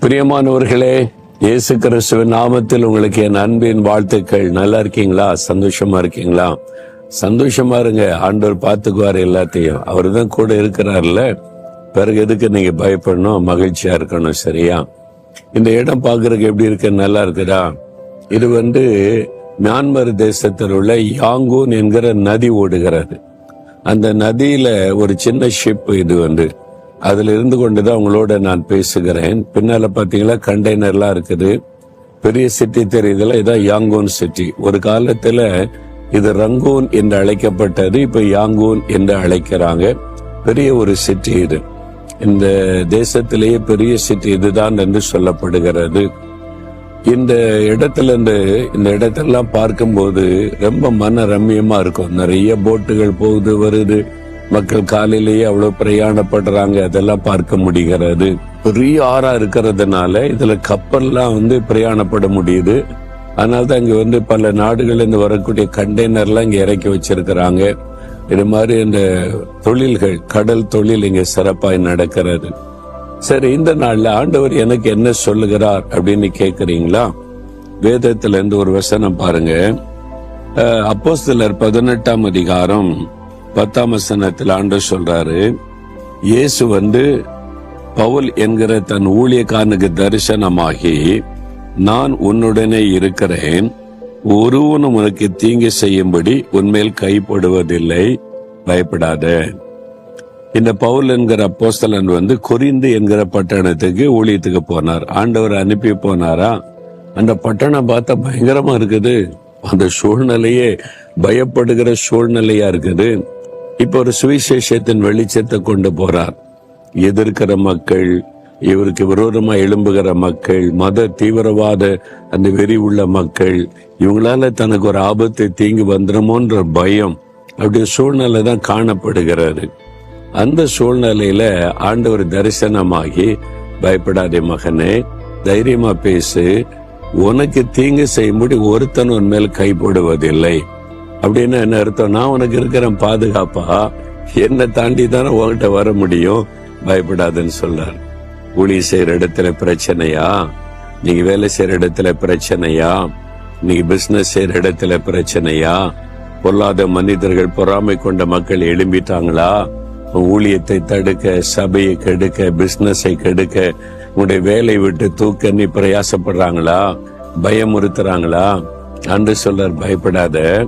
பிரியமானவர்களே, இயேசு கிறிஸ்துவின் நாமத்தில் உங்களுக்கு என் அன்பின் வாழ்த்துக்கள். நல்லா இருக்கீங்களா? சந்தோஷமா இருக்கீங்களா? சந்தோஷமா இருங்க. ஆண்டவர் பார்த்துக்குவார் எல்லாத்தையும். அவர் தான் கூட இருக்கிறார்ல. பிறகு எதுக்கு நீங்க பயப்படணும்? மகிழ்ச்சியா இருக்கணும். சரியா? இந்த இடம் பார்க்கறதுக்கு எப்படி இருக்கு? நல்லா இருக்குதா? இது மியான்மர் தேசத்தில் உள்ள யாங்கூன் என்கிற நதி ஓடுகிறது. அந்த நதியில ஒரு சின்ன ஷிப் இது அதுல இருந்து கொண்டுதான் உங்களோட நான் பேசுகிறேன். பின்னால பாத்தீங்களா கண்டெய்னர்லாம் இருக்குது. பெரிய சிட்டி தெரியுதுல, இதான் யாங்கூன் சிட்டி. ஒரு காலத்துல இது ரங்கூன் என்று அழைக்கப்பட்டது. இப்ப யாங்கூன் என்று அழைக்கிறாங்க. பெரிய ஒரு சிட்டி இது. இந்த தேசத்திலேயே பெரிய சிட்டி இதுதான் என்று சொல்லப்படுகிறது. இந்த இடத்தெல்லாம் பார்க்கும்போது ரொம்ப மன ரம்மியமா இருக்கும். நிறைய போட்டுகள் போகுது வருது. மக்கள் காலையிலேயே அவ்வளவு பிரயாணப்படுறாங்க. அதெல்லாம் பார்க்க முடிகிறது. பெரிய ஆறா இருக்கிறதுனால இதுல கப்பல்லாம் பிரயாணப்பட முடியுது. அதனால்தான் இங்க பல நாடுகள் இருந்து வரக்கூடிய கண்டெய்னர்லாம் இங்க இறக்கி வச்சிருக்கிறாங்க. இது மாதிரி இந்த தொழில்கள், கடல் தொழில் இங்க சிறப்பாய் நடக்கிறது. சரி, இந்த நாள்ல ஆண்டவர் எனக்கு என்ன சொல்லுகிறார் அப்படின்னு கேக்குறீங்களா? வேதத்துல இருந்து ஒரு வசனம் பாருங்க. அப்போஸ்தலர் 18ஆம் அதிகாரம் 10ஆம் வசனத்தில் ஆண்டவர் சொல்றாரு, இயேசு பவுல் என்கிற தன் ஊழியக்காரனுக்கு தரிசனமாகி, நான் உன்னுடனே இருக்கிறேன், ஒருவனும் உனக்கு தீங்கு செய்யும்படி உன்மேல் கைப்படுவதில்லை, பயப்படாத. இந்த பவுல் என்கிற அப்போஸ்தலன் கொரிந்து என்கிற பட்டணத்துக்கு ஊழியத்துக்கு போனார். ஆண்டவர் அனுப்பி போனாரா? அந்த பட்டணம் பார்த்தா பயங்கரமா இருக்குது. அந்த சூழ்நிலையே பயப்படுகிற சூழ்நிலையா இருக்குது. இப்ப ஒரு சுவிசேஷத்தின் வெளிச்சத்தை கொண்டு போறார். எதிர்க்கிற மக்கள், இவருக்கு விரோதமா எழும்புகிற மக்கள், மத தீவிரவாத அந்த வெறி உள்ள மக்கள், இவங்களால தனக்கு ஒரு ஆபத்து தீங்கு வந்துடுமோன்ற பயம், அப்படி சூழ்நிலை தான் காணப்படுகிறாரு. அந்த சூழ்நிலையில ஆண்டவர் தரிசனமாகி, பயப்படாதே மகனே, தைரியமா பேசு, உனக்கு தீங்கு செய்யும்படி ஒருத்தன் உன் மேல் கைப்படுவதில்லை. அப்படின்னு என்ன அர்த்தம்? நான் உனக்கு இருக்கிறேன் பாதுகாப்பா, என்னை தாண்டி தானே உன்கிட்ட வர முடியும், பயப்படாதுன்னு சொல்றார். ஊழிய செய்யற இடத்துல பிரச்சனையா? நீங்க வேலை செய்யற இடத்துல பிரச்சனையா? நீங்க பிசினஸ் செய்யற இடத்துல பிரச்சனையா? பொல்லாத மனிதர்கள், பொறாமை கொண்ட மக்கள் எழும்பிட்டாங்களா? ஊழியத்தை தடுக்க, சபையை கெடுக்க, பிசினஸை கெடுக்க, உன்னுடைய வேலை விட்டு தூக்க நீ பிரயாசப்படுறாங்களா? பயமுறுத்துறாங்களா? அன்று சொல்றார், பயப்படாத,